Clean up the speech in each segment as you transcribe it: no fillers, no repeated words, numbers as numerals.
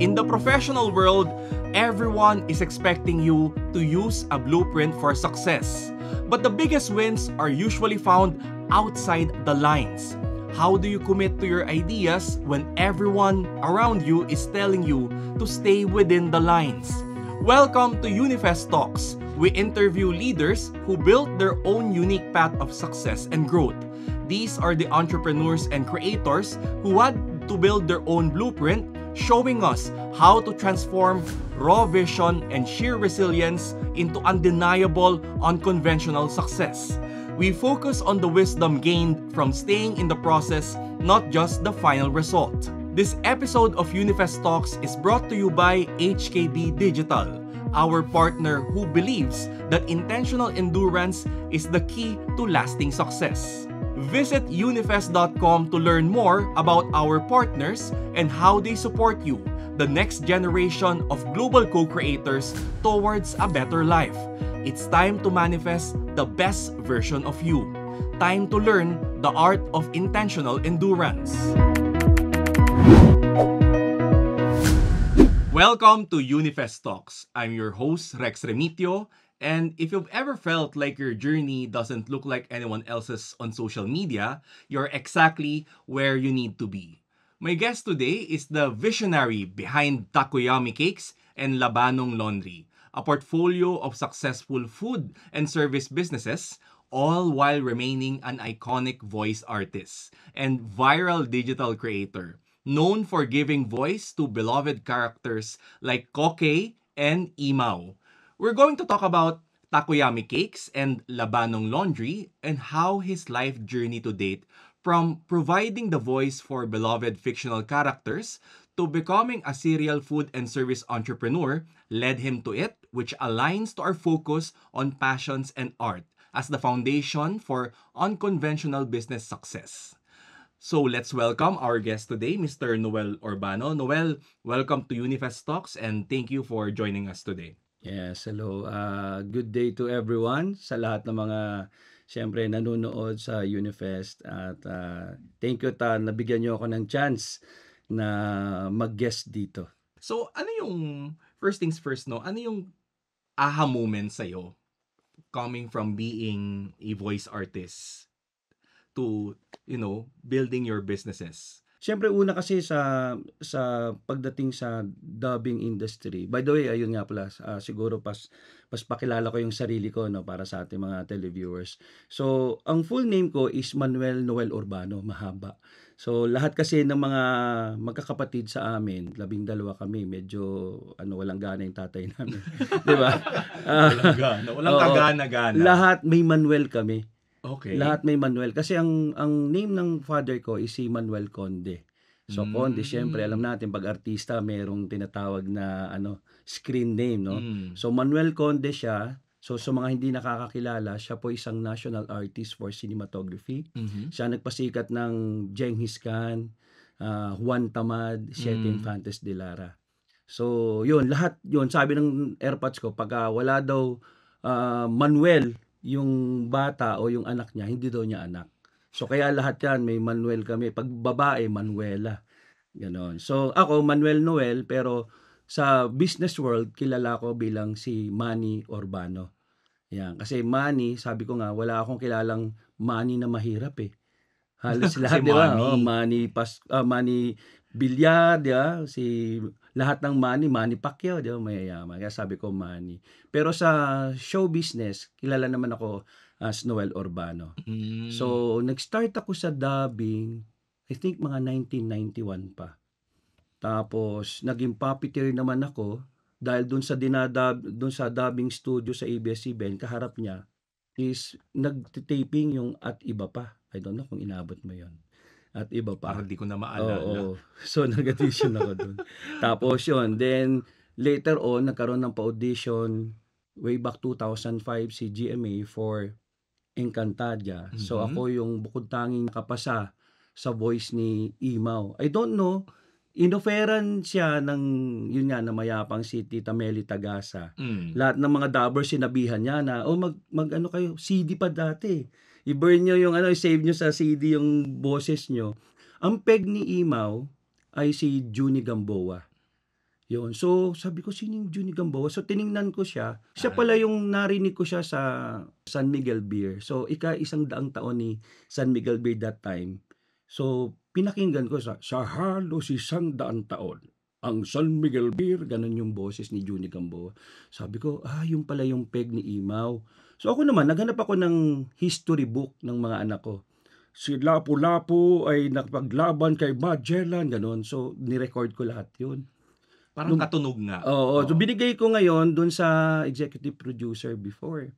In the professional world, everyone is expecting you to use a blueprint for success. But the biggest wins are usually found outside the lines. How do you commit to your ideas when everyone around you is telling you to stay within the lines? Welcome to Unifest Talks. We interview leaders who built their own unique path of success and growth. These are the entrepreneurs and creators who had to build their own blueprint, showing us how to transform raw vision and sheer resilience into undeniable, unconventional success. We focus on the wisdom gained from staying in the process, not just the final result. This episode of Unifest Talks is brought to you by HKB Digital, our partner who believes that intentional endurance is the key to lasting success. Visit unifest.com to learn more about our partners and how they support you, the next generation of global co-creators towards a better life. It's time to manifest the best version of you. Time to learn the art of intentional endurance. Welcome to Unifest Talks. I'm your host, Rex Remitio. And if you've ever felt like your journey doesn't look like anyone else's on social media, you're exactly where you need to be. My guest today is the visionary behind Takoyami Cakes and Labanong Laundry, a portfolio of successful food and service businesses, all while remaining an iconic voice artist and viral digital creator, known for giving voice to beloved characters like Koke and Imao. We're going to talk about Takoyami Cakes and Labanong Laundry and how his life journey to date, from providing the voice for beloved fictional characters to becoming a serial food and service entrepreneur, led him to it, which aligns to our focus on passions and art as the foundation for unconventional business success. So let's welcome our guest today, Mr. Noel Urbano. Noel, welcome to Unifest Talks and thank you for joining us today. Yes, hello. Good day to everyone sa lahat ng mga siyempre nanonood sa Unifest at thank you nabigyan niyo ako ng chance na mag-guest dito. So ano yung, first things first, no? Ano yung aha moment sa'yo coming from being a voice artist to, building your businesses? Siyempre una kasi sa pagdating sa dubbing industry. By the way, ayun nga pala, siguro pas pakilala ko yung sarili ko, no, para sa ating mga televiewers. So, ang full name ko is Manuel Noel Urbano, mahaba. So, lahat kasi ng mga magkakapatid sa amin, 12 kami, medyo walang gana yung tatay namin. 'Di ba? Walang kagana-gana. Lahat may Manuel kami. Okay. Lahat may Manuel. Kasi ang name ng father ko is si Manuel Conde. So, Conde, syempre, alam natin, pag artista, merong tinatawag na screen name, no? So, Manuel Conde siya. So, sa mga hindi nakakakilala, siya po isang national artist for cinematography. Siya nagpasikat ng Genghis Khan, Juan Tamad, Siete Infantes de Lara. So, yun, lahat yun. Sabi ng airpods ko, pag wala daw Manuel, yung bata o yung anak niya, hindi daw niya anak. So, kaya lahat yan, may Manuel kami. Pag babae, Manuela. Ganon. So, ako, Manuel Noel, pero sa business world, kilala ko bilang si Manny Urbano. Yan. Kasi Manny, sabi ko nga, wala akong kilalang Manny na mahirap eh. Halos lahat, di ba? Manny Villar, di ba? Lahat ng Manny Pacquiao, di ba? Mayayaman. Kaya sabi ko Manny. Pero sa show business, kilala naman ako as Noel Urbano. So, nag-start ako sa dubbing, I think mga 1991 pa. Tapos, naging puppeteer naman ako dahil dun sa dubbing studio sa ABS-CBN, kaharap niya is nag-taping yung At Iba Pa. I don't know kung inabot mo yon. At Iba Pa. Parang di ko na maalala. Oo. So, nag-audition ako dun. Tapos yun. Then, later on, nagkaroon ng pa-audition way back 2005 si GMA for Encantadia. So, ako yung bukod tanging nakapasa sa voice ni Imao. I don't know, inoferan siya ng, yun nga, na mayapang si Tita Meli Tagasa. Lahat ng mga dubbers sinabihan niya na, mag kayo, CD pa dati. I-burn nyo yung i-save nyo sa CD yung boses nyo. Ang peg ni Imao ay si Junie Gamboa. Yun. So, sabi ko, sino yung Johnny Gamboa? So, tiningnan ko siya. Siya pala yung narinig ko siya sa San Miguel Beer. So, ika-100 taon ni San Miguel Beer that time. So, pinakinggan ko sa halos 100 taon. Ang San Miguel Beer, ganun yung boses ni Johnny Gamboa. Sabi ko, yung pala yung peg ni Imaw. So, ako naman, naghanap ako ng history book ng mga anak ko. Si Lapu-Lapu ay nakapaglaban kay Magellan, ganun. So, nirecord ko lahat yun. Parang katunog nga. Oo. So, binigay ko ngayon dun sa executive producer before.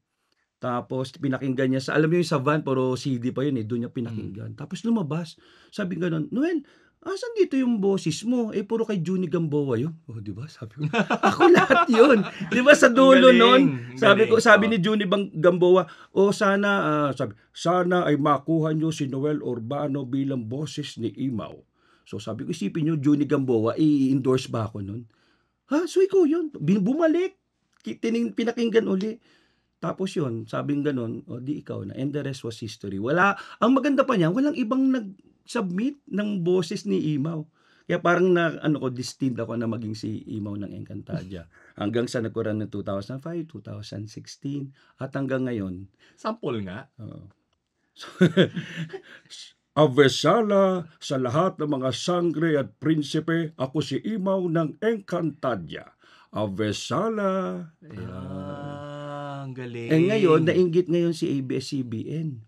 Tapos, pinakinggan niya alam niyo yung sa van, puro CD pa yun doon niya pinakinggan. Tapos, lumabas. Sabi gano'n, Noel, asan dito yung boses mo? Puro kay Johnny Gamboa yun. Di ba? Sabi ko, ako lahat yun. Di ba, sa dulo nun? Sabi ni Johnny Gamboa, sana ay makuha niyo si Noel Urbano bilang boses ni Imaw. So sabi ko, isipin nyo, Johnny Gamboa, i-endorse ba ako nun? So ikaw yun. Bumalik. Pinakinggan uli. Tapos yun, sabing ganun, di ikaw na. And the rest was history. Ang maganda pa niya, walang ibang nag-submit ng boses ni Imaw. Kaya parang destined ako na maging si Imaw ng Encantadia. Hanggang sa nagkuran ng 2005, 2016, at hanggang ngayon. Sample nga. Avesala sa lahat ng mga sangre at prinsipe, ako si Imaw ng Encantadia. Avesala. Ang galing. Ngayon, nainggit ngayon si ABS-CBN.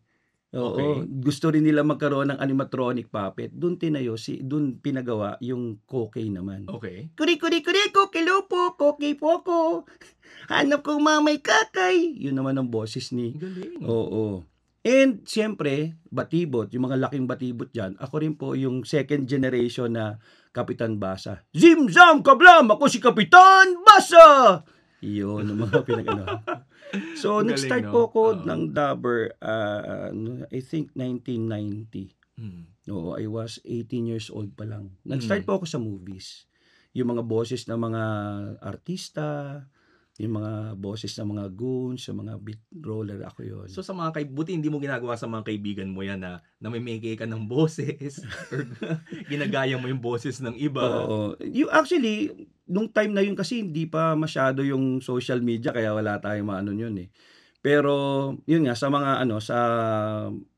Oo, gusto rin nila magkaroon ng animatronic puppet. Doon pinagawa yung Kokey naman. Okay. Kuri, kokilupo, kokey poko. Hanap kong mamay kakay. Yun naman ang boses ni. Galing. Oo. And siyempre, batibot, yung mga laking batibot dyan, ako rin po yung second generation na Kapitan Basa. Zim-zam kablam, ako si Kapitan Basa! Yun, yung mga pinag-ano. So, nag-start po ako ng Dabber, I think 1990. No, I was 18 years old pa lang. Nag-start po ako sa movies. Yung mga boses ng mga artista, yung mga boses ng mga goons, yung mga beat roller, ako yun. So sa mga buti hindi mo ginagawa sa mga kaibigan mo yan na namimigay ka ng boses or ginagaya mo yung boses ng iba. Oo. Actually, nung time na yun kasi hindi pa masyado yung social media kaya wala tayong yun eh. Pero yun nga sa mga sa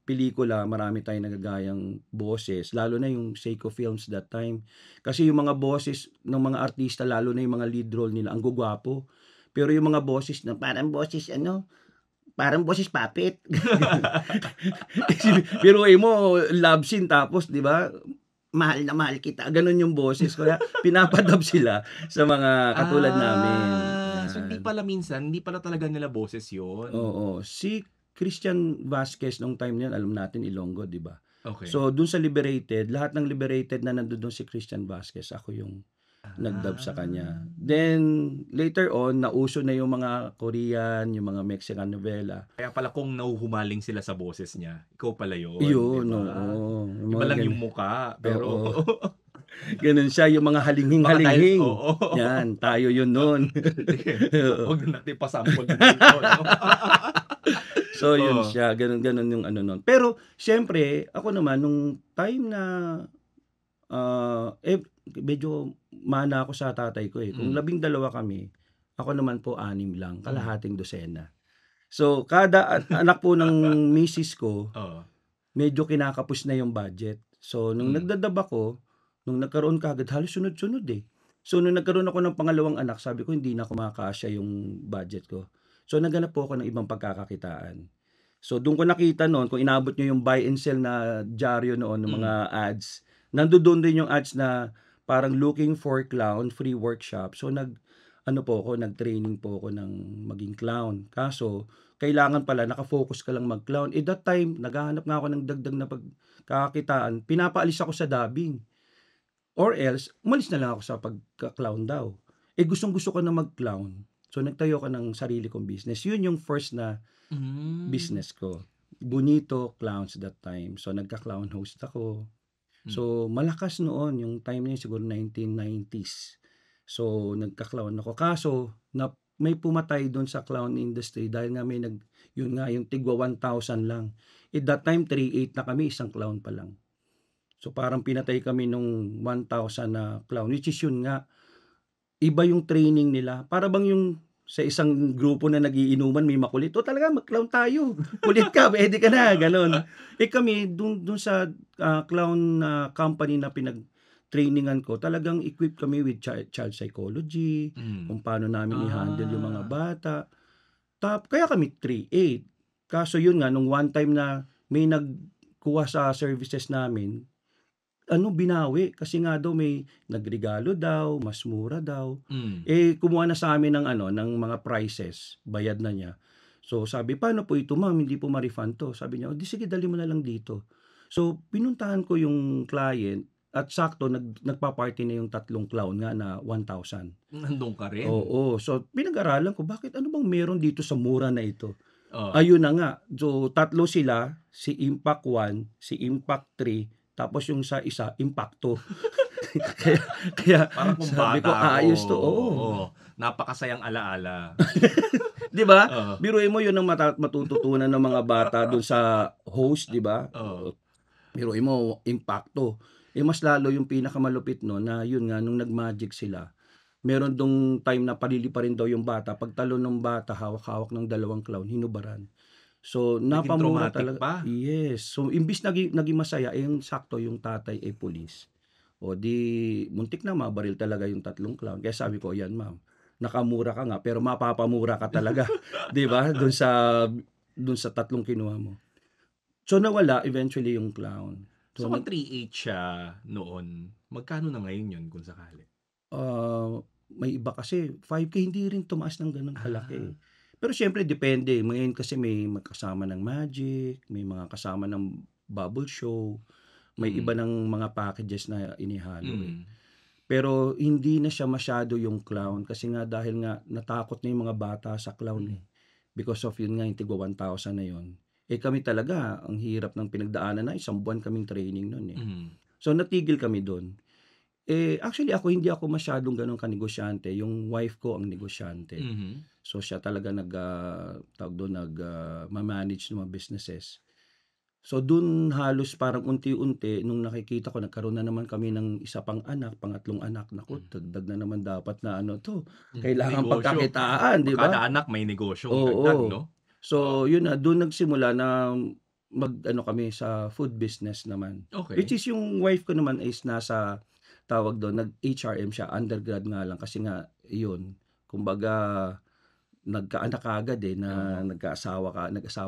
pelikula, marami tayong nagagayang boses, lalo na yung Seiko Films that time. Kasi yung mga boses ng mga artista, lalo na yung mga lead role nila, ang gugwapo. Pero yung mga boses na parang boses puppet. Pero mo love scene tapos 'di ba? Mahal na mahal kita. Ganun yung boses. Kaya pinapadub sila sa mga katulad namin. So hindi pala talaga nila boses 'yon. Oo. Si Christian Vasquez nung time niyan, alam natin Ilonggo, 'di ba? Okay. So dun sa Liberated, lahat ng Liberated na nandoon si Christian Vasquez, ako yung nagdub sa kanya. Then, later on, nauso na yung mga Korean, yung mga Mexican novela. Kaya pala kung nauhumaling sila sa boses niya, ikaw pala yun. Yun, diba? oo. Iba lang yung muka, pero... Ganun siya, yung mga halinging-halinging. Yan, tayo yun nun. Huwag na natin pasample dito. So, yun siya. Ganun yung nun. Pero, syempre, ako naman, nung time na medyo mana ako sa tatay ko eh. Kung 12 kami, ako naman po 6 lang, kalahating dosena. So, kada anak po ng misis ko, medyo kinakapos na yung budget. So, nung nagdadab ako, nung nagkaroon kagad, halos sunod-sunod eh. So, nung nagkaroon ako ng pangalawang anak, sabi ko, hindi na kumakasya yung budget ko. So, naghanap po ako ng ibang pagkakakitaan. So, doon ko nakita noon, kung inabot nyo yung buy and sell na dyaryo noon, ng mga ads, nandoon din yung ads na parang looking for clown, free workshop. So, nag-training po ako ng maging clown. Kaso, kailangan pala, nakafocus ka lang mag-clown. That time, naghahanap nga ako ng dagdag na pagkakakitaan. Pinapaalis ako sa dubbing. Or else, umalis na lang ako sa pagka-clown daw. Gustong-gusto ko na mag-clown. So, nagtayo ko ng sarili kong business. Yun yung first na business ko. Bonito Clowns that time. So, nagka-clown host ako. So, malakas noon. Yung time na yun, siguro 1990s. So, nagka-clown ako. Kaso, may pumatay doon sa clown industry dahil nga yung tigwa 1,000 lang. That time, 3,800 na kami, isang clown pa lang. So, parang pinatay kami nung 1,000 na clown. Which is yun nga, iba yung training nila. Para bang yung sa isang grupo na nagiinuman may makulit, "O talaga mag-clown tayo, kulit ka, puwede ka na," gano'n. Kami dun sa, clown na company na pinag-trainingan ko, talagang equipped kami with child psychology, Hmm. kung paano namin i-handle yung mga Ah. bata. Kaya kami 3-8. Kaso yun nga, nung one time na may nagkuha sa services namin, binawi kasi nga daw may nagregalo daw, mas mura daw. Hmm. Kumuha na sa amin ng ng mga prices, bayad na niya. So sabi, "Paano po ito ma'am, hindi po ma-refund 'to." Sabi niya, "O di sige dalhin mo na lang dito." So pinuntahan ko yung client at sakto nagpa-party na yung tatlong clown nga na 1,000. Nandun ka rin? Oo, so pinag-aralan ko, bakit ano bang meron dito sa mura na ito? Oh. Ayun na nga, so tatlo sila, si Impact 1, si Impact 3, tapos yung sa isa Impacto. Kaya kaya Parang kung sabi ko, bata ako, "Ayos 'to," oo. oo, napakasayang alaala. 'Di ba? Oo. Biruin mo yun ang matututunan ng mga bata dun sa host, 'di ba? Oo. Biruin mo Impacto. Mas lalo yung pinakamalupit nun na yun nga nung nag-magic sila, meron dong time na palili pa rin daw yung bata, pagtalon ng bata hawak-hawak ng dalawang clown, hinubaran. So, Naging napamura traumatic talaga, pa? yes. So, imbis naging masaya, yung sakto yung tatay pulis. O di muntik na mabaril talaga yung tatlong clown. Kaya sabi ko, "Yan ma'am, nakamura ka nga pero mapapamura ka talaga." 'Di ba? Dun sa tatlong kinuha mo. So, nawala eventually yung clown. So So, kung 3.8 siya noon, magkano na ngayon yun kung sakali? ah, may iba kasi 5K hindi rin tumaas ng gano'n Ah. kalaki. Pero siyempre depende, ngayon kasi may kasama ng magic, may mga kasama ng bubble show, may iba Mm. ng mga packages na inihalo, Mm. Pero hindi na siya masyado yung clown kasi nga dahil nga natakot na yung mga bata sa clown, Mm. Because of yun nga yung tigwa 1,000 na yun. Kami talaga ang hirap ng pinagdaanan na, isang buwan kaming training nun, Mm. So natigil kami dun. Actually hindi ako masyadong gano'n kanegosyante, yung wife ko ang negosyante. Mhm. So siya talaga tawag dun, ma-manage ng mga businesses. So dun halos parang unti-unti nung nakikita ko nagkaroon na naman kami ng isa pang anak, pangatlong anak, naku Hmm. dagdag na naman dapat na 'to, kailangan Negosyo. pagkakitaan, 'di ba? Kada anak may negosyong dagdag Oo. 'no? Oo. So yun na, dun nagsimula na mag-ano kami sa food business naman. Which Okey. is yung wife ko naman is nasa tawag dun, nag-HRM siya, undergrad nga lang kasi nga yun, kumbaga nagkaanak kaagad, na Oo. nag-asawa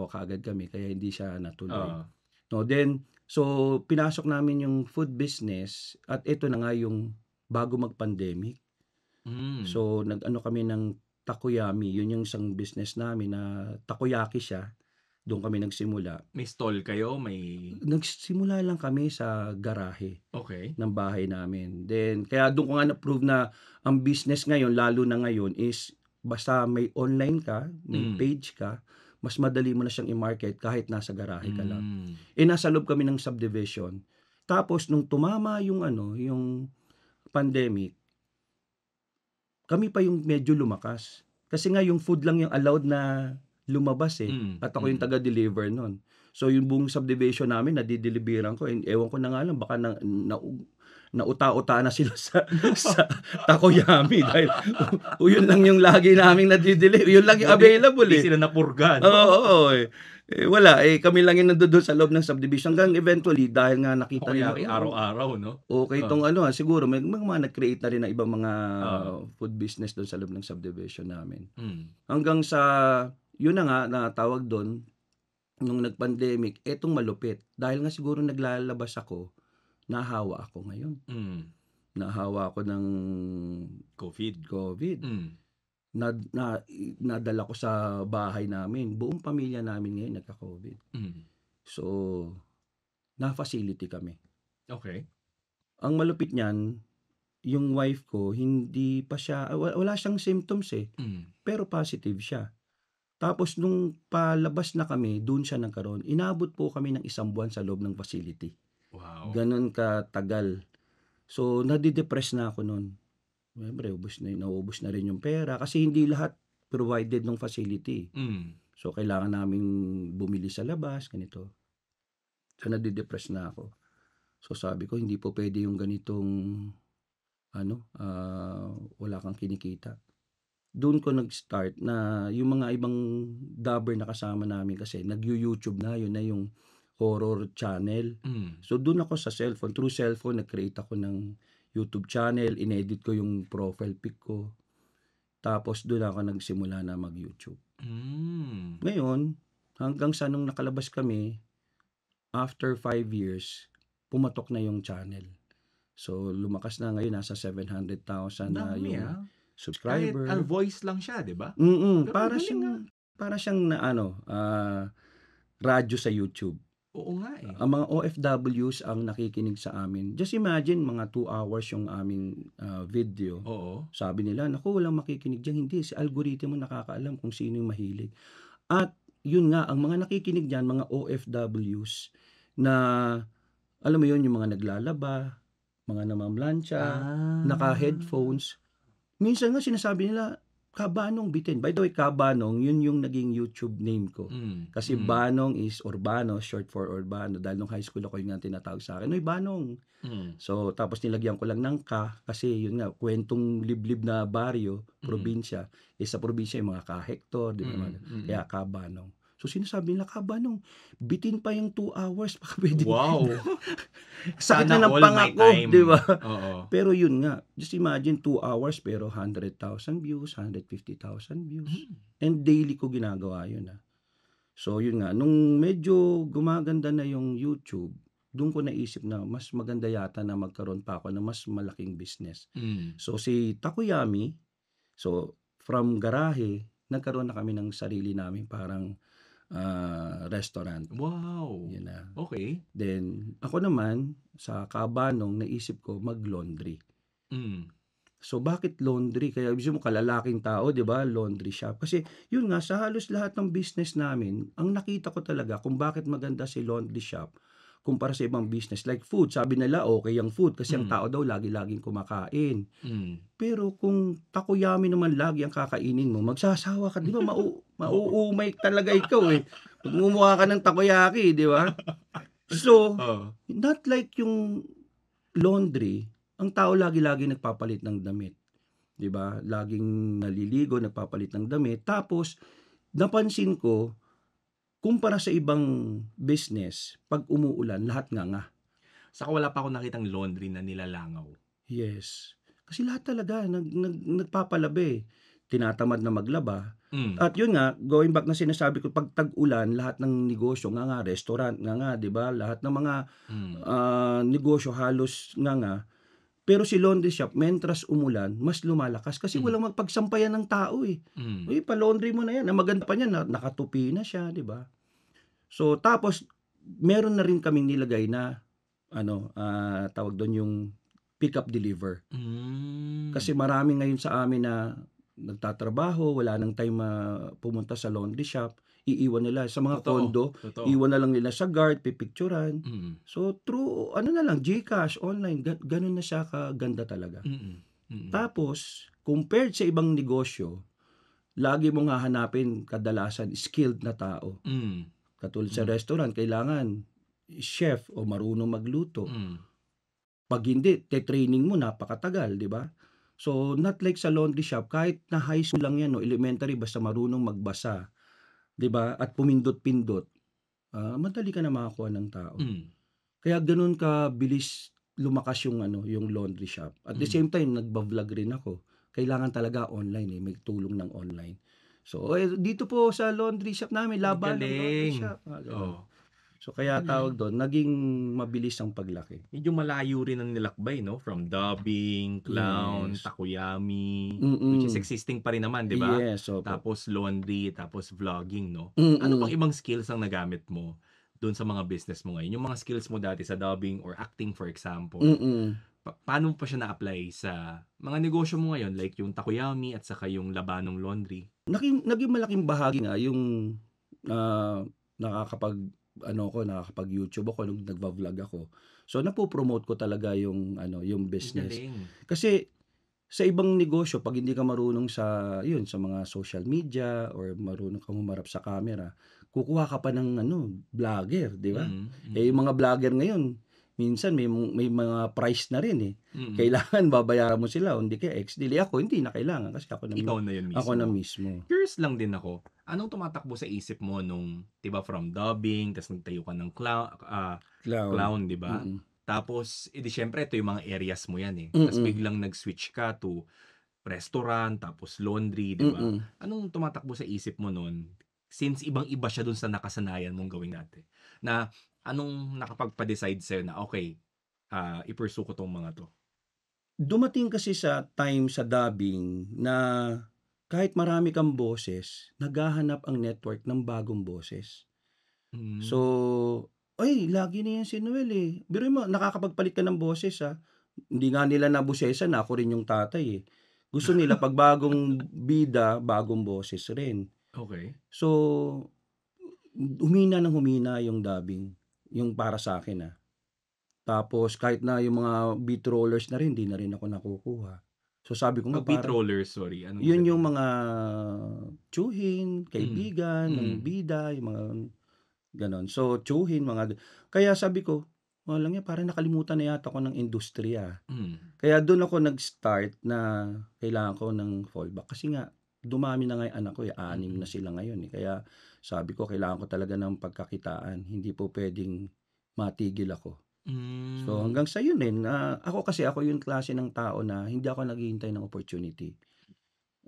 kaagad kami kaya hindi siya natuloy. Oo. No, then so pinasok namin yung food business at ito na nga yung bago mag-pandemic. Hmm. So nag-ano kami ng Takoyami, yun yung isang business namin na takoyaki siya, dun kami nagsimula. May stall kayo, may Nagsimula lang kami sa garahe okey. ng bahay namin. Then kaya dun ko nga na-prove na ang business ngayon, lalo na ngayon, is basta may online ka, may Hmm. page ka, mas madali mo na siyang i-market kahit nasa garahe ka lang. Hmm. Nasa loob kami ng subdivision. Tapos nung tumama yung yung pandemic, kami pa yung medyo lumakas. Kasi nga yung food lang yung allowed na lumabas, Mm. at ako yung Mm. taga-deliver nun. So yung buong subdivision namin nade-deliveran ko, ewan ko na nga lang baka nauta-uta na sila sa Takoyami dahil yun lang yung lagi naming yun lang yung Buti available, di sila napurga 'no? Oo, wala, kami lang yung nandoon sa loob ng subdivision hanggang eventually dahil nga nakita nila, Takoyaki araw-araw 'no? okey Oh. 'tong siguro may mga nag-create na rin ng ibang mga Oo. food business do'n sa loob ng subdivision namin. Hmm. Hanggang sa yun na nga na tawag do'n, nung nag-pandemic, etong malupit, dahil nga siguro naglalabas ako, nahawa ako ngayon. Hmm. Nahawa ako ng COVID. COVID. Hmm. Nadala ko sa bahay namin, buong pamilya namin ngayon nagka-COVID. Hmm. So, na-facility kami. Okey. Ang malupit niyan, yung wife ko hindi pa siya wala siyang symptoms, Hmm. pero positive siya. Tapos nung palabas na kami, dun siya nagkaroon. Inabot po kami ng isang buwan sa loob ng facility. Wow. Gano'n katagal. So, nade-depress na ako nun. Siyempre naubos na rin yung pera kasi hindi lahat provided ng facility. Hmm. So, kailangan naming bumili sa labas, ganito. So, nade-depress na ako. So, sabi ko hindi po puwede yung ganitong wala kang kinikita. Doon ko nag-start na yung mga ibang dabber na kasama namin kasi nag-YouTube na, yun na yung horror channel. So doon ako sa cellphone, through cellphone, nag-create ako ng YouTube channel, inedit ko yung profile pic ko. Tapos doon ako nagsimula na mag-YouTube. Ngayon, hanggang sa nung nakalabas kami, after 5 years, pumatok na yung channel. So lumakas na ngayon, nasa 700,000 na Dami yung Kahit subscriber. voice lang siya, di ba? Mm, Pero para galing siyang na radyo sa YouTube. Oo nga eh. Ang mga OFWs ang nakikinig sa amin. Just imagine, mga 2 hours yung aming video. Oo. Sabi nila, naku, walang makikinig diyan. Hindi, si algorithm nakakaalam kung sino yung mahilig. At yun nga, ang mga nakikinig diyan, mga OFWs na, alam mo yun, yung mga naglalaba, mga namamlansya, naka-headphones. Minsan nga sinasabi nila, Kabanong bitin. By the way, Kabanong, yun yung naging YouTube name ko. Kasi Banong is Urbano, short for Urbano. Dahil nung high school ako, yun nga tinatawag sa akin, Oy, Banong. So, tapos nilagyan ko lang ng Ka, kasi yun nga, kwentong liblib na baryo, probinsya. Sa probinsya, yung mga ka-hektor, di ba? Kaya Kabanong. So, sinasabi nila, Kabanong, bitin pa yung 2 hours, baka pwede. Wow. Sakit Sana na ng all my pangako, time. di ba? Oo. Pero yun nga, just imagine 2 hours pero 100,000 views, 150,000 views. And daily ko ginagawa yun. So yun nga, nung medyo gumaganda na yung YouTube, doon ko naisip na mas maganda yata na magkaroon pa ako ng mas malaking business. So si Takoyami, so from garahe, nagkaroon na kami ng sarili namin parang restaurant. Wow. Yun na. Okay. Then ako naman, sa Kabanong, naisip ko mag-laundry. So bakit laundry? Kaya ibig mo kalalaking tao, 'di ba? Laundry shop. Kasi yun nga, sa halos lahat ng business namin, ang nakita ko talaga kung bakit maganda si laundry shop kumpara sa ibang business. Like food, sabi nila okay ang food kasi ang tao daw lagi-laging kumakain. Pero kung Takoyami naman lagi ang kakainin mo, magsasawa ka, 'di ba? Mauumay talaga ikaw eh. Magmumukha ka ng takoyaki, 'di ba? So, not like yung laundry, ang tao lagi-lagi nagpapalit ng damit. 'Di ba? Laging naliligo, nagpapalit ng damit. Tapos napansin ko, kumpara sa ibang business, pag umuulan, lahat nganga. Saka wala pa ako nakitang laundry na nilalangaw. Yes. Kasi lahat talaga nagpapalabi. Tinatamad na maglaba. At yun nga, going back na sinasabi ko, pag tag-ulan, lahat ng negosyo, nga restaurant, nga, 'di ba? Lahat ng mga negosyo halos nga. Pero si laundry shop, mentras umulan, mas lumalakas kasi walang magpagsampayan ng tao eh. Uy, pa-laundry mo na yan. Ang maganda pa niyan, nakatupi na siya, 'di ba? So, tapos meron na rin kaming nilagay na tawag doon yung pick up deliver. Kasi marami ngayon sa amin na nagtatrabaho, wala nang time pumunta sa laundry shop, iiwan nila sa mga condo, iwan na lang nila sa guard, pipicturan. So through na lang, GCash, online, ganun na siya kaganda talaga. Tapos, compared sa ibang negosyo, lagi mong hahanapin kadalasan skilled na tao. Katulad sa restaurant, kailangan chef o marunong magluto. Pag hindi, training mo napakatagal, di ba? So, not like sa laundry shop, kahit na high school lang yan, elementary, basta marunong magbasa, di ba? At pumindot-pindot, madali ka na makakuha ng tao. Kaya ganun ka bilis lumakas yung laundry shop. At the same time, nagba-vlog rin ako. Kailangan talaga online may tulong ng online. So, dito po sa laundry shop namin, laban ng laundry shop. So, kaya tawag doon, naging mabilis ang paglaki. Medyo malayo rin ang nilakbay, no? From dubbing, clown, Yes. Takoyami, which is existing pa rin naman, di ba? Yes, opo. Tapos laundry, tapos vlogging, no? Mm-mm. Ano pang ibang skills ang nagamit mo doon sa mga business mo ngayon? Yung mga skills mo dati sa dubbing or acting, for example. Paano pa siya na-apply sa mga negosyo mo ngayon, like yung Takoyami at saka yung Labanong Laundry? Naging malaking bahagi nga yung nakakapag-YouTube ako nung nagva-vlog ako. So napopromote ko talaga yung business. Galing. Kasi sa ibang negosyo, pag hindi ka marunong sa mga social media or marunong ka humarap sa camera, kukuha ka pa ng vlogger, di ba? Yung mga vlogger ngayon, minsan may mga price na rin, eh. Mm. Kailangan babayaran mo sila o hindi kaya ex-deal. Ako hindi na kailangan kasi Ikaw na yun ako na mismo. mismo. Curious lang din ako, anong tumatakbo sa isip mo nung 'di ba from dubbing ta's nagtayo ka ng Clown. clown 'di ba? Mm. Tapos, eh, di siyempre ito yung mga areas mo yan, eh. Ta's Mm. biglang nag-switch ka to restaurant, tapos laundry 'di ba? Mm. Anong tumatakbo sa isip mo nun? Since ibang-iba siya dun sa nakasanayan mong gawin dati, na anong nakapagpa-decide sa'yo na, "Okey, i-pursue ko 'tong mga 'to." Dumating kasi sa time sa dubbing na kahit marami kang boses, naghahanap ang network ng bagong boses. So, Hmm. "Ay, lagi na 'yan si Noel, eh." Biruin mo nakakapagpalit ka ng boses, Hindi nga nila nabosesan na ako rin yung tatay, eh. Gusto nila 'pag bagong bida, bagong boses rin. Okey. So, humina ng humina yung dubbing, yung para sa'kin, Tapos kahit na yung mga beat rollers na rin, 'di na rin ako nakukuha. So sabi ko nga 'Pag beat parang rollers, sorry, anong ibig yun yung sabihin? mga tiyuhin, Mm. kaibigan ng Mm. bida, yung mga gano'n. So tiyuhin, kaya sabi ko, walang yan parang nakalimutan na yata ako ng industriya. Hmm. Kaya dun ako nag-start na kailangan ko ng fallback kasi nga dumami na nga yung anak ko, 6 na Mm. sila ngayon, eh. Kaya sabi ko kailangan ko talaga ng pagkakitaan, hindi po puwedeng matigil ako. So Hmm. hanggang sa yun din, ako yung klase ng tao na hindi ako naghihintay ng opportunity.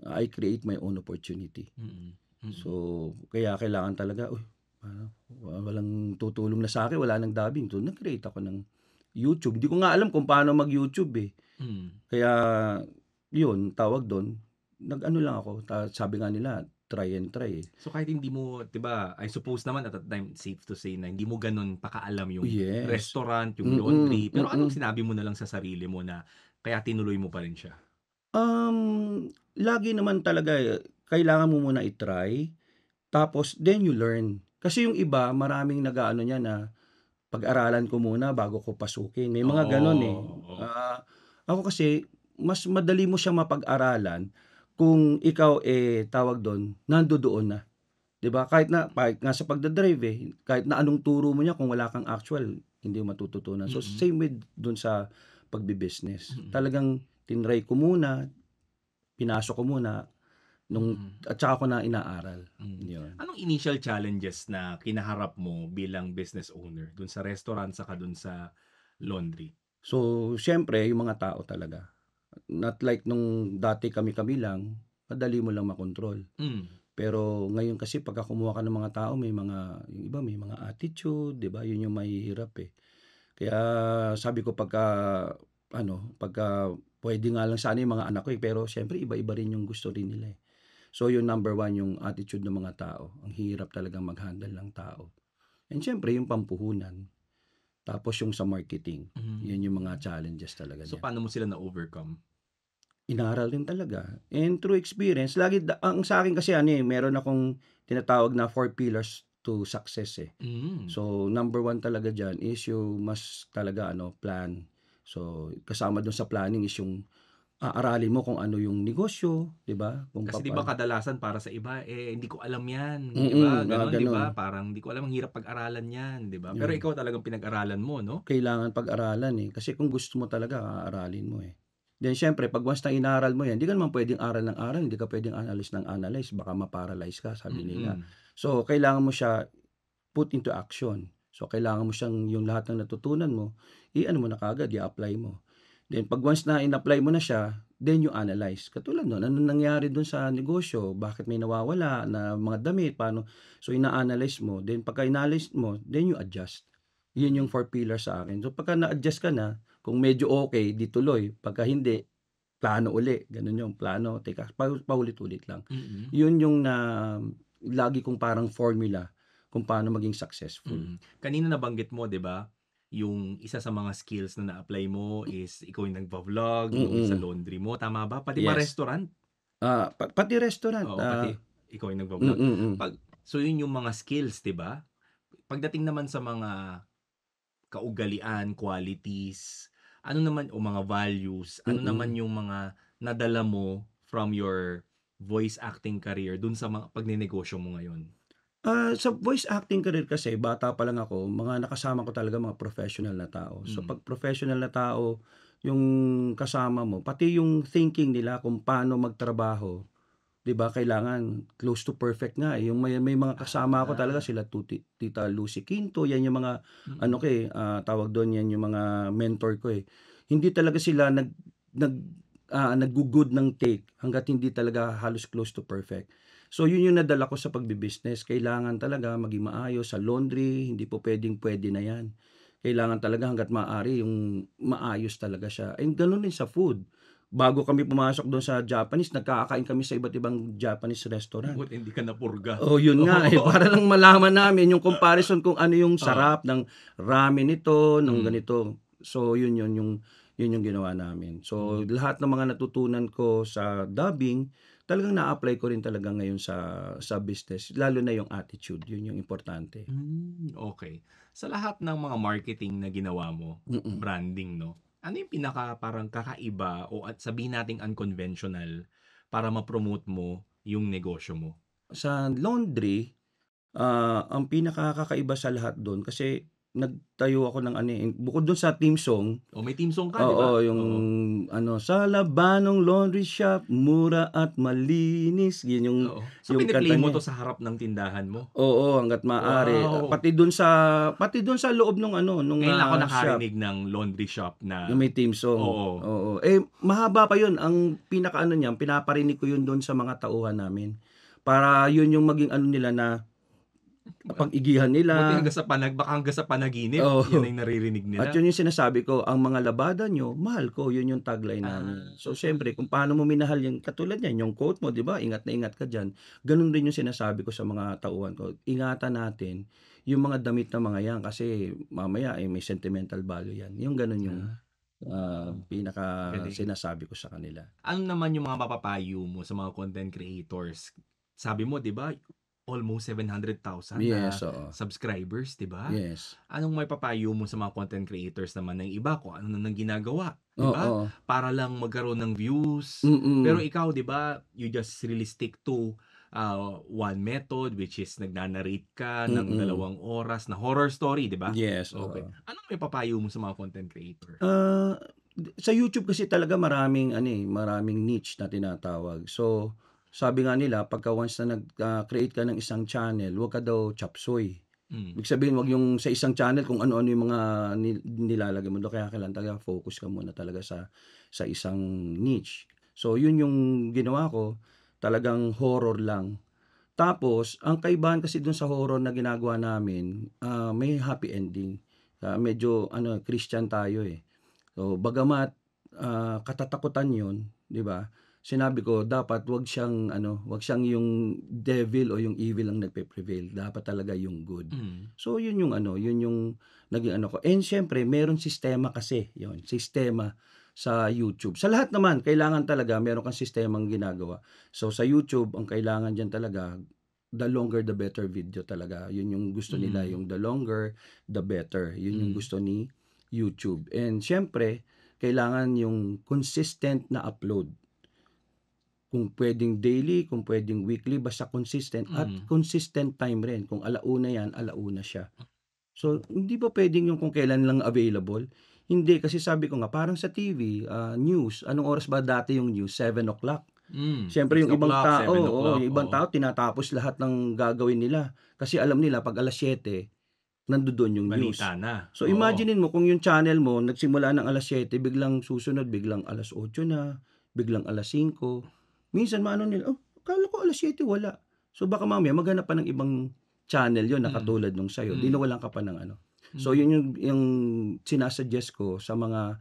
I create my own opportunity. Mm. Mm. So kaya kailangan talaga, uy, walang tutulong na sa'kin, wala ng dubbing. So nag-create ako ng YouTube. Hindi ko nga alam kung paano mag-YouTube, eh. Hmm. Kaya yun, tawag dun, nag-ano lang ako, sabi nga nila try and try, eh. So kahit hindi mo 'di ba, I suppose naman at that time safe to say na hindi mo gano'n pakaalam yung Yes. restaurant, yung Mm, laundry, pero anong mm. sinabi mo na lang sa sarili mo na kaya tinuloy mo pa rin siya? Lagi naman talaga, kailangan mo muna i-try, tapos then you learn. Kasi yung iba maraming nag-aano niyan na, pag-aralan ko muna bago ko pasukin, may mga gano'n, eh. Oo, oo. Ako kasi mas madali mo siyang mapag-aralan kung ikaw, tawag dun, nandodoon na. 'Di ba? Kahit nga sa pagda-drive, kahit na anong turo mo niya kung wala kang actual, hindi mo matututunan. So Mm. same with dun sa pagbi-business. Mm. Talagang tinry ko muna, pinasok ko muna Mm. at saka ko na inaaral, Mm. 'yun. Anong initial challenges na kinaharap mo bilang business owner dun sa restaurant saka dun sa laundry? So siyempre yung mga tao talaga. Not like nung dati kami-kami lang, madali mo lang makontrol. Hmm. Pero ngayon kasi pagka kumuha ka ng mga tao yung iba may mga attitude, 'di ba? 'Yun yung mahihirap, eh. Kaya sabi ko pagka puwede nga lang sana yung mga anak ko, pero siyempre iba-iba rin yung gusto rin nila, eh. So yung number one yung attitude ng mga tao. Ang hirap talagang mag-handle ng tao. And siyempre yung pampuhunan, tapos yung sa marketing, 'yun yung mga Hmm. challenges talaga So niyan. paano mo sila na-overcome? Inaral din talaga and through experience ang sa'kin kasi meron akong tinatawag na 4 pillars to success, eh. Hmm. So number one talaga diyan is you must talaga plan. So kasama dun sa planning is yung aaralin mo kung ano yung negosyo, 'di ba? Kung Kasi 'di ba papaano kadalasan para sa iba, hindi ko alam 'yan, 'di ba, mga gano'n 'di gano'n, ba? Parang hindi ko alam, ang hirap pag-aralan 'yan, 'di ba? Pero 'yun. ikaw talagang pinag-aralan mo 'no? Kailangan pag-aralan, kasi kung gusto mo talaga aaralin mo, eh. Then siyempre 'pag once na inaral mo 'yan, hindi ka naman puwedeng aral ng aral, hindi ka puwedeng analyze ng analyze, baka ma-paralyze ka sabi nila. Mm. So kailangan mo siya put into action. So kailangan mo siyang yung lahat ng natutunan mo, i-ano mo na kaagad, i-apply mo. Then 'pag once na in-apply mo na siya, then you analyze. Katulad nun, anong nangyari dun sa negosyo, bakit may nawawala na mga damit, paano so ina-analyze mo, then pagka in-analyze mo, then you adjust. Yun yung Mm. 4 pillars sa akin. So pagka na-adjust ka na, kung medyo okay, di tuloy, pagka hindi, plano uli, ganun yung plano, teka paulit-ulit lang. Mm. Yun yung lagi kong parang formula kung paano maging successful. Mm. Kanina nabanggit mo 'di ba, yung isa sa mga skills na na-apply mo is ikaw yung nagvo-vlog, yung sa Mm, laundry mo, tama ba? Pati ba yes. restaurant? Pati restaurant, Oo, pati ikaw yung mm, nagvo-vlog. mm. 'Pag so yun yung mga skills 'di ba? Pagdating naman sa mga kaugalian, qualities, ano naman o mga values, ano naman Mm. yung mga nadala mo from your voice acting career dun sa mga pagnenegosyo mo ngayon? Sa voice acting career kasi bata pa lang ako, mga nakasama ko talaga mga professional na tao. So, 'pag professional na tao yung kasama mo, pati yung thinking nila kung paano magtrabaho, 'di ba, kailangan close to perfect nga, eh. Yung may mga kasama ako talaga Ah, sila Tita Lucy Quinto, 'yan yung mga ano mm. ko, eh, tawag dun, 'yan yung mga mentor ko, eh. Hindi talaga sila nag naggo-good ng take hangga't hindi talaga halos close to perfect. So, yun yung nadala ko sa pagbi-business. Kailangan talaga maging maayos sa laundry, hindi po puwedeng-puwede na 'yan. Kailangan talaga hangga't maaari yung maayos talaga siya, and gano'n din sa food. Bago kami pumasok do'n sa Japanese, nagkakakain kami sa iba't ibang Japanese restaurant. Buti hindi ka napurga. Oo, yun nga, eh, Oo. para lang malaman namin yung comparison kung ano yung Oo. sarap ng ramen nito, nung Hmm, ganito. So, yun yung ginawa namin. So, hmm. lahat ng mga natutunan ko sa dubbing, talagang na-apply ko rin talaga ngayon sa business, lalo na yung attitude, yun yung importante. Okey. Sa lahat ng mga marketing na ginawa mo, Mm. branding 'no, ano yung pinaka parang kakaiba o at sabihin nating unconventional para ma-promote mo yung negosyo mo? Sa laundry, ang pinakakakaiba sa lahat dun kasi nagtayo ako ng ano, eh, bukod dun sa theme song. O may team song ka 'di ba? Oo, yung Oo. ano, "Sa Labanong Laundry Shop, mura at malinis." Yun Oo. So yung kanta pini-play mo 'to niya, eh. sa harap ng tindahan mo? Oo, hangga't maaari. Wow! Pati dun sa loob nung ano, Ngayon lang ako shop nakarinig ng laundry shop na na may theme song, oo. oo. Eh, mahaba pa yun. Ang pinakaano niyan, pinaparinig ko yun dun sa mga tauhan namin. Para yun yung maging ano nila na pag-igihan Buti nila. hanggang sa baka hanggang sa panaginip, yan Oo. ang naririnig At nila. yun yung sinasabi ko, "Ang mga labada niyo, mahal ko." Yun yung tagline namin. Ah, So, siyempre kung paano mo minahal yung katulad niyan, yung quote mo, 'di ba, "Ingat na ingat ka diyan." Gano'n din yung sinasabi ko sa mga tauhan ko, ingatan natin yung mga damit na mga 'yan kasi mamaya, eh, may sentimental value 'yan. Yung gano'n yung, ah, pinaka galing. sinasabi ko sa kanila. Ano naman yung mga mapapayo mo sa mga content creators? Sabi mo 'di ba, almost 700,000 Yes, na oo. subscribers 'di ba? Yes. Anong maipapayo mo sa mga content creators naman ng iba kung ano na ng ginagawa, 'di ba? Oo. Para lang magkaroon ng views. Pero Mm. ikaw 'di ba, you just really stick to, one method which is nagna-narrate ka ng Mm. 2 oras na horror story 'di ba? Yes, Okay. oo. Anong maipapayo mo sa mga content creator? Ah, sa YouTube kasi talaga maraming ano, eh, maraming niche na tinatawag. So, sabi nga nila pagka once na create ka ng isang channel, wag ka daw chop suey. Hmm, Ibig sabihin wag yung sa isang channel kung ano-ano yung mga nilalagay mo dun, kaya kailangan talaga focus ka muna talaga sa isang niche. So, yun yung ginawa ko, talagang horror lang. Tapos ang kaibahan kasi dun sa horror na ginagawa namin, may happy ending. Medyo ano, Christian tayo, eh. So, bagamat, katatakutan 'yun, 'di ba? Sinabi ko dapat wag siyang yung devil o yung evil ang nagpe-prevail, dapat talaga yung good. hmm, So, 'yun yung ano, 'yun yung naging ano ko, and siyempre meron sistema kasi, 'yun, sistema sa YouTube. Sa lahat naman kailangan talaga meron kang sistemang ginagawa. So, sa YouTube ang kailangan diyan talaga, the longer the better video talaga. 'Yun yung gusto nila, hmm, yung the longer the better. 'Yun yung hmm, gusto ni YouTube. And siyempre, kailangan yung consistent na upload. Kung puwedeng daily, kung puwedeng weekly, basta consistent at hmm. consistent time rin. Kung alauna yan, alauna siya. So, hindi ba puwedeng yung kung kailan lang available? Hindi, kasi sabi ko nga, parang sa TV, news, anong oras ba dati yung news? 7 o'clock. Siyempre Six yung ibang o'clock, tao, seven oo, o'clock, yung ibang oo. tao tinatapos lahat ng gagawin nila. Kasi alam nila 'pag 7:00 nandodo'n yung Balita news. na, So, oo. imaginin mo kung yung channel mo nagsimula ng 7:00, biglang susunod biglang 8:00 na, biglang 5:00. Minsan maano nila, "Oh, akala ko 7:00 wala." So, baka mamaya maghanap pa ng ibang channel yon na Mm, katulad nung sa'yo, 'di hmm, nawalan ka pa ng ano. So, hmm, yun yung sina-suggest ko sa mga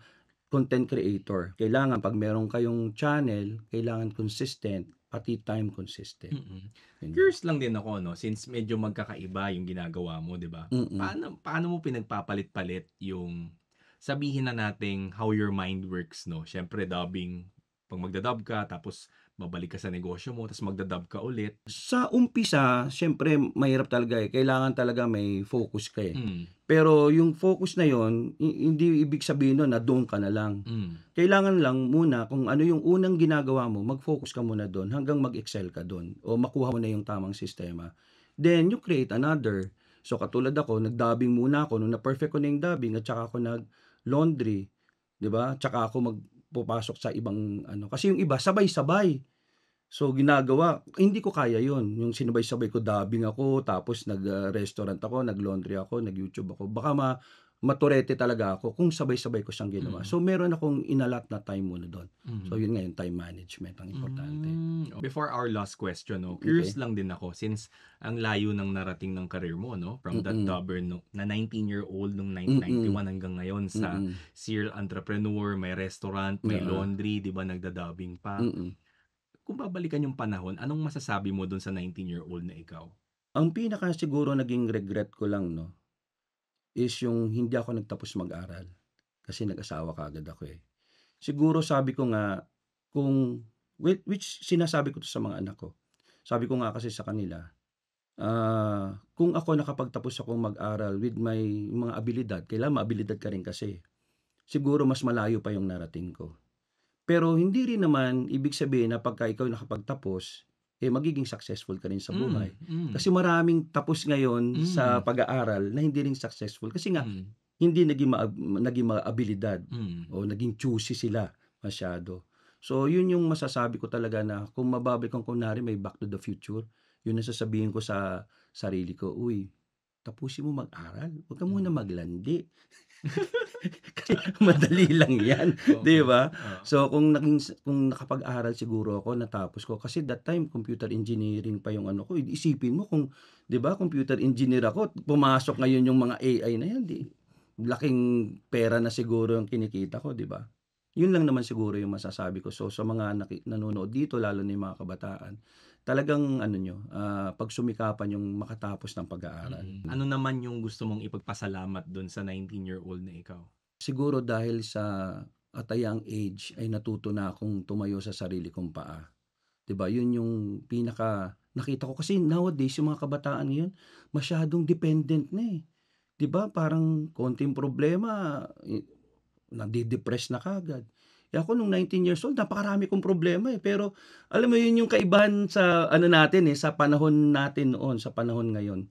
content creator. Kailangan 'pag meron kayong channel, kailangan consistent, pati time consistent, mm. yun lang. Curious lang din ako 'no, since medyo magkakaiba yung ginagawa mo, 'di ba? Mm. Paano paano mo pinagpapalit-palit yung sabihin na nating how your mind works 'no? Siyempre dubbing, 'pag magda-dub ka tapos babalik ka sa negosyo mo ta's magda-dub ka ulit. Sa umpisa siyempre mahirap talaga, eh, kailangan talaga may focus ka, eh. Hmm, Pero yung focus na yon, hindi ibig sabihin nun na doon ka na lang. hmm, Kailangan lang muna kung ano yung unang ginagawa mo, mag-focus ka muna dun hanggang mag-excel ka dun o makuha mo na yung tamang sistema. then you create another. So katulad ako, nag-dubbing muna ako, nung na-perfect ko na yung dubbing at saka ako nag-laundry, 'di ba? Tsaka ako magpupasok sa ibang ano, kasi yung iba sabay-sabay. So ginagawa, hindi ko kaya 'yun, yung sinabay-sabay ko dubbing ako, tapos nag-restaurant ako, nag-laundry ako, nag-YouTube ako. Baka maturete talaga ako kung sabay-sabay ko siyang ginawa. Mm. So meron akong inalat na time muna do'n. So Mhm. yun nga, yung time management ang importante. Before our last question, no, Okay. curious lang din ako since ang layo ng narating ng career mo, no, from that Mm. dubber no, na 19-year-old nung Mm. 1991 hanggang ngayon sa Mm. serial entrepreneur, may restaurant, may Oo. laundry, 'di ba, nagda-dubbing pa. Mm. Kung babalikan yung panahon, anong masasabi mo dun sa 19-year-old na ikaw? Ang pinaka siguro naging regret ko lang 'no, is yung hindi ako nagtapos mag-aral. Kasi nag-asawa kaagad ako, eh. Siguro sabi ko nga kung which sinasabi ko 'to sa mga anak ko. Sabi ko nga kasi sa kanila, kung ako nakapagtapos akong mag-aral with my mga abilidad, kailangan maabilidad ka rin kasi. Siguro mas malayo pa yung narating ko. Pero hindi rin naman ibig sabihin na pagka ikaw nakapagtapos, eh, magiging successful ka rin sa buhay. Kasi maraming tapos ngayon sa pag-aaral na hindi rin successful kasi nga hindi naging maabilidad o naging choosy sila masyado. So, yun yung masasabi ko talaga na kung mababalikan ko kunwari may Back to the Future, yun ang sasabihin ko sa sarili ko, "Uy, tapusin mo mag-aral, huwag ka muna maglandi." Kasi madali lang 'yan, 'di Oo, ba? oo. So, kung nakapag-aral siguro ako, natapos ko kasi that time computer engineering pa yung ano ko, isipin mo kung 'di ba, computer engineer ako, pumasok ngayon yung mga AI na 'yan, 'di laking pera na siguro yung kinikita ko, 'di ba? Yun lang naman siguro yung masasabi ko. So, sa mga nanonood dito, lalo na yung mga kabataan, talagang ano niyo, pagsumikapan yung makatapos ng pag-aaral. Ano naman yung gusto mong ipagpasalamat dun sa 19-year-old na ikaw? Siguro dahil sa at a young age ay natuto na akong tumayo sa sarili kong paa. 'Di ba, 'yun yung pinaka nakita ko kasi nowadays yung mga kabataan ngayon masyadong dependent na, eh. 'Di ba, parang konting problema, nade-depress na kaagad. Eh, ako nung 19 years old napakarami kong problema, eh, pero alam mo 'yun yung kaibahan sa ano natin, eh, sa panahon natin noon, sa panahon ngayon.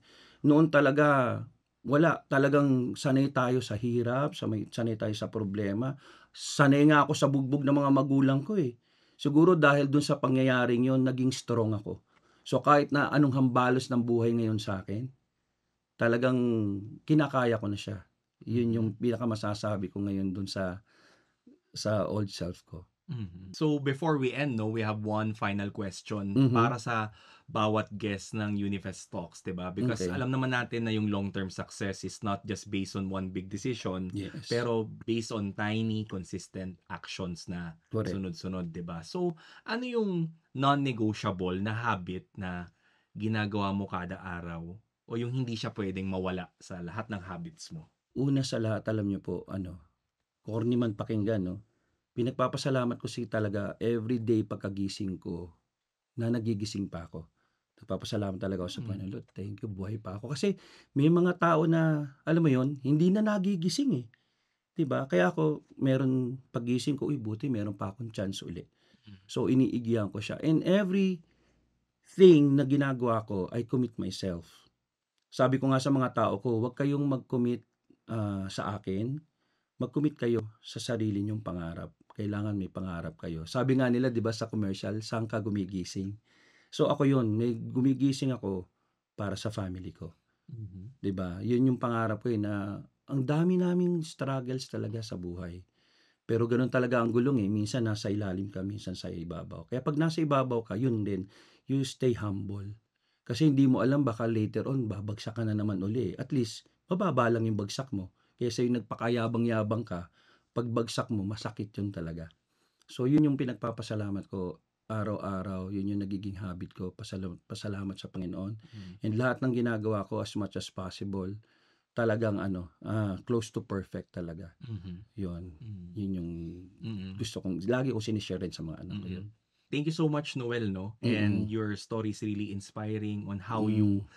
Noon talaga wala, talagang sanay tayo sa hirap, sanay tayo sa problema. Sanay nga ako sa bugbog ng mga magulang ko, eh. Siguro dahil dun sa pangyayaring 'yun naging strong ako. So, kahit na anong hambalos ng buhay ngayon sa akin talagang kinakaya ko na siya. 'Yun yung pinakamasasabi ko ngayon dun sa old self ko. So before we end, no, we have one final question Mhm. para sa bawat guest ng Unifest Talks, 'di ba? Because Okey. alam naman natin na yung long-term success is not just based on one big decision, Yes. pero based on tiny, consistent actions na Correct. sunod-sunod, 'di ba? So, ano yung non-negotiable na habit na ginagawa mo kada araw o yung hindi siya pwedeng mawala sa lahat ng habits mo? Una sa lahat alam niyo po ano, corny man pakinggan 'no, pinagpapasalamat ko talaga everyday pagkagising ko na nagigising pa ako. Nagpapasalamat talaga ako sa Mm. Panginoon, "Lord, thank you buhay pa ako." Kasi may mga tao na alam mo 'yun, hindi na nagigising, eh, 'di ba? Kaya ako meron paggising ko, "Uy, buti meron pa akong chance uli." So iniigihan ko siya and everything na ginagawa ko, I commit myself. Sabi ko nga sa mga tao ko, "Huwag kayong mag-commit, sa akin, mag-commit kayo sa sarili niyong pangarap. Kailangan may pangarap kayo." Sabi nga nila 'di ba sa commercial, "Saan ka gumigising?" So ako 'yun, may gumigising ako para sa family ko, Mhm. 'di ba? 'Yun yung pangarap ko, eh, na ang dami naming struggles talaga sa buhay. Pero gano'n talaga ang gulong, eh, minsan nasa ilalim ka, minsan sa ibabaw. Kaya 'pag nasa ibabaw ka, 'yun din, you stay humble. Kasi hindi mo alam baka later on babagsak ka na naman uli, eh. At least mababa lang yung bagsak mo, kaysa yung nagpakayabang-yabang ka, pagbagsak mo masakit 'yun talaga. So 'yun yung pinagpapasalamat ko araw-araw, 'yun yung nagiging habit ko, pasalamat sa Panginoon. Mm. And lahat ng ginagawa ko as much as possible, talagang ano, close to perfect talaga. Mhm. 'Yun, Mm. 'yun yung Mm. gusto kong lagi kong shine rin sa mga anak ko 'yun. Thank you so much, Noel, no? Mm. And your story is really inspiring on how Mm. you,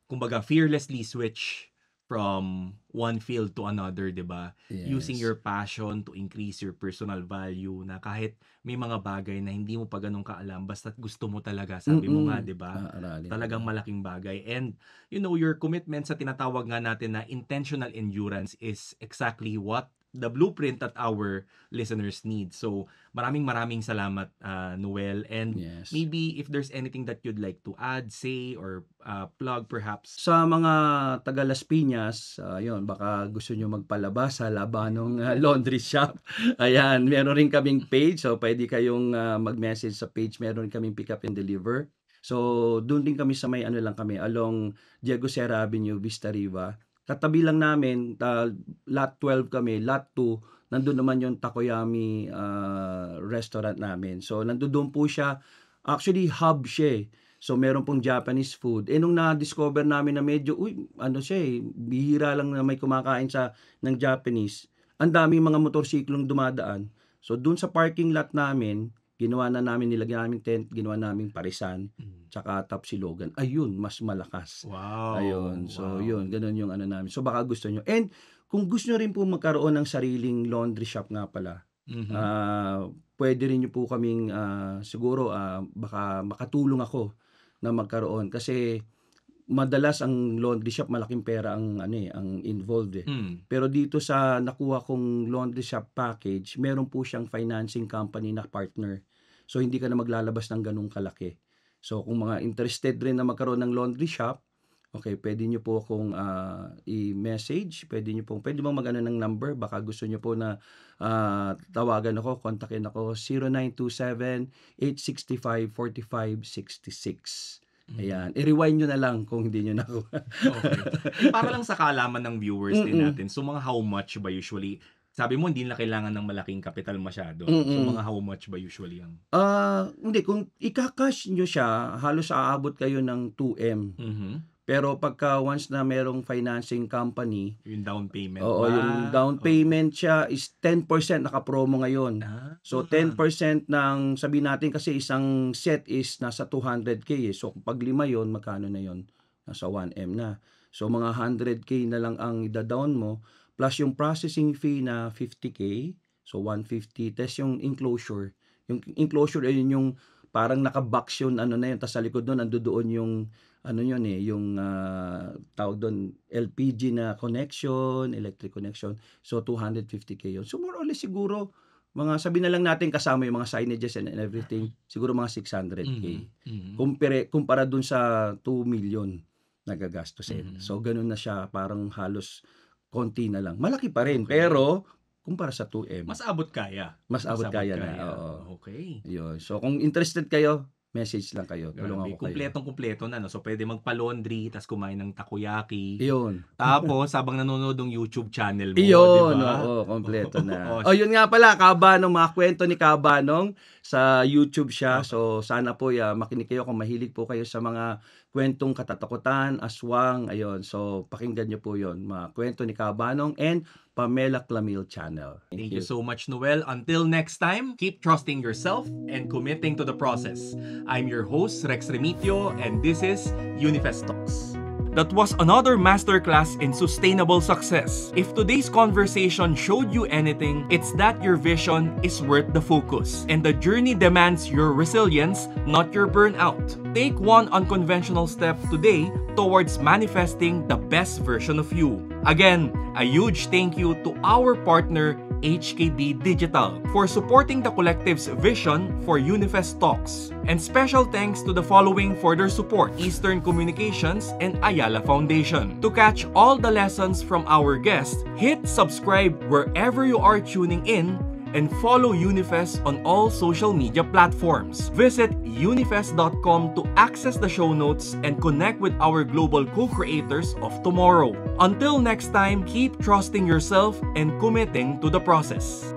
kumbaga, fearlessly switch from one field to another, 'di ba? Using Yes. your passion to increase your personal value, na kahit may mga bagay na hindi mo pa ganun kaalam, basta't gusto mo talaga, sabi mo nga, 'di ba? Aaralin Talagang talaga. malaking bagay. And your commitment sa tinatawag nga natin na intentional endurance is exactly what the blueprint that our listeners need. So, maraming salamat, Noel. And Yes. maybe if there's anything that you'd like to add, say, or plug perhaps. Sa mga taga Las Piñas, yun, baka gusto nyo magpalaba sa Labanong Laundry Shop. Ayan, meron rin kaming page, so pwede kayong mag-message sa page. Meron rin kaming pick up and deliver. So, doon din kami sa may lang kami, along Diego Serra Avenue, Vista Riva. Katabi lang namin, lot 12 kami, lot 2, nandun naman yung Takoyami restaurant namin. So, nandun po siya. Actually, hub siya eh. So, meron pong Japanese food. Nung na-discover namin na medyo, bihira lang na may kumakain ng Japanese. Ang daming mga motorsiklong dumadaan. So, dun sa parking lot namin, ginawa na namin, nilagyan namin tent, ginawa namin parisan, tsaka tapsilogan. Ayun, mas malakas. Wow. Ayun. So, wow. yun, ganun yung namin. So, baka gusto nyo. And, kung gusto nyo rin po magkaroon ng sariling laundry shop nga pala, pwede rin nyo po kaming, siguro, baka makatulong ako na magkaroon. Kasi, madalas ang laundry shop, malaking pera ang involved eh. Pero dito sa nakuha kong laundry shop package, meron po siyang financing company na partner. So, hindi ka na maglalabas ng ganung kalaki. So, kung mga interested rin na magkaroon ng laundry shop, okay, pwede nyo po akong i-message. Pwede bang mag-ano ng number? Baka gusto nyo po na tawagan ako, kontakin ako, 0927-865-4566. Ayan. I-rewind nyo na lang kung hindi nyo nakuha. Okay. Para lang sa kaalaman ng viewers din natin, so mga how much ba usually? Sabi mo, hindi na kailangan ng malaking kapital masyado. So, mga how much ba usually ang? Hindi. Kung ika-cash nyo siya, halos aabot kayo ng 2M. Pero pagka once na merong financing company, yung down payment. Oo, yung down payment siya is 10% naka-promo ngayon. So, 10% ng, sabihin natin kasi isang set is nasa 200K eh. So, pag 5 yun, magkano na yun? Nasa 1M na. So, mga 100K na lang ang ida-down mo. Plus yung processing fee na 50K. So, 150. Tapos yung enclosure. Yung enclosure ay yung parang naka-box yun, na yun. Tapos sa likod doon, andoon yung, yung tawag doon, LPG na connection, electric connection. So, 250K yun. So, more or less siguro, sabi na lang natin kasama yung mga signages and everything, siguro mga 600K. Kumpara dun sa 2 million na gagastusin. So, ganun na siya, parang halos konti na lang. Malaki pa rin, pero kumpara sa 2M. Mas abot kaya. Mas abot kaya na. Oo. Okay. Yun. So, kung interested kayo, message lang kayo. Tulungan ko kayo. Kumpletong-kumpleto na, no? So, pwede magpa-laundry, tas kumain ng takoyaki. Yun. Tapos, habang nanonood ng YouTube channel mo, yun, diba? Oo, kompleto na. Yun nga pala, Kabanong, mga kwento ni Kabanong sa YouTube siya. So, sana po makinig kayo kung mahilig po kayo sa mga kwentong katatakutan, aswang, ayun. So, pakinggan nyo po yun. Mga kwento ni Kabanong and Pamela Clamil channel. Thank you so much, Noel. Until next time, keep trusting yourself and committing to the process. I'm your host, Rex Remitio, and this is Unifest Talks. That was another masterclass in sustainable success. If today's conversation showed you anything, it's that your vision is worth the focus, and the journey demands your resilience, not your burnout. Take one unconventional step today towards manifesting the best version of you. Again, a huge thank you to our partner, HKB Digital, for supporting the collective's vision for Unifest Talks. And special thanks to the following for their support: Eastern Communications and Ayala Foundation. To catch all the lessons from our guests, hit subscribe wherever you are tuning in and follow Unifest on all social media platforms. Visit unifest.com to access the show notes and connect with our global co-creators of tomorrow. Until next time, keep trusting yourself and committing to the process.